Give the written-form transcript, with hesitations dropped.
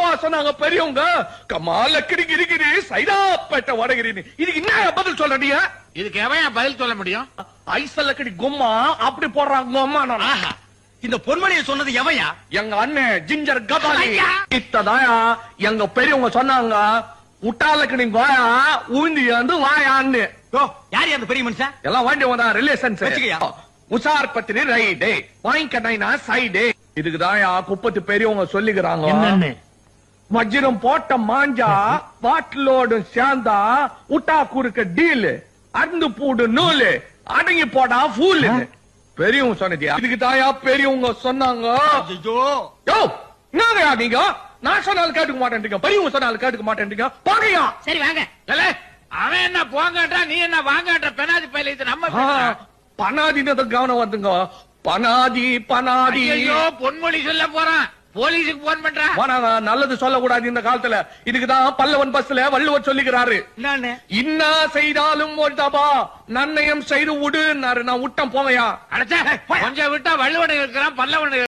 என்னவா சொன்னாங்க பெரியவங்க? கமால கிரிகிரி சைதாப்பேட்டை வடகிரின்னு. இதுக்கு என்ன பதில் சொல்ற நீ? இதுக்கு எவன் பதில் சொல்ல முடியும்? ஐசல்ல கடி கும்மா அப்படி போடுறாங்க அம்மா. ஆஹா, இந்த பொன்மணியை சொன்னது எவையா? எங்க அண்ணன் ஜிஞ்சர் கபாலி. இத்ததாயா எங்க பெரியவங்க சொன்னாங்க, உட்டாலக்கு நீ வாயா ஊந்தி வந்து வாயான்னு. யார் அந்த பெரிய மனுஷன்? எல்லாம் வாண்டி வந்தா ரிலேஷன்ஸ் வச்சுக்கயா. உசார் பத்திரி ரைடே வாங்கிக்கண்ணா சைடே. இதுக்குதாயா குப்பத்து பெரியவங்க சொல்லிக்கிறாங்க, என்னன்னு? வஜ்ரம் போட்ட மாஞ்சா பாட்டிலோடு சேர்ந்தா உட்டா குறுக்க டீல் அருந்து பூடு நூலு அடங்கி போடா ஃபூல். பெரியவங்க சொன்னதியா? இதுக்கு தாயா பெரியவங்க சொன்னாங்க. யோ என்னங்கயா நீங்க? நான் சொன்னாலும் கேட்டுக்க மாட்டேன்றீங்க, பெரியவங்க சொன்னாலும் கேட்டுக்க மாட்டேன்றீங்க. போங்கயா. சரி வாங்க. அவன் என்ன போங்கன்றா, நீ என்ன வாங்கன்ற? பெனாதி பையில இது நம்ம பேசுறோம். பனாதினத கவனம் வந்துங்க. பனாதி பனாதி. ஐயோ பொன்மொழி சொல்ல போறான், போலீஸுக்கு போன் பண்றா. வானாங்க, நல்லது சொல்லக்கூடாது இந்த காலத்துல. இதுக்குதான் பல்லவன் பஸ்ல வள்ளுவர் சொல்லிக்கிறாரு, இன்னா செய்தாலும் ஒரு தபா நன்னயம் செய்து விடு. நான் விட்டம் போங்கயா. அடச்சே, கொஞ்சம் விட்டா வள்ளுவன் இருக்கிறான், பல்லவன்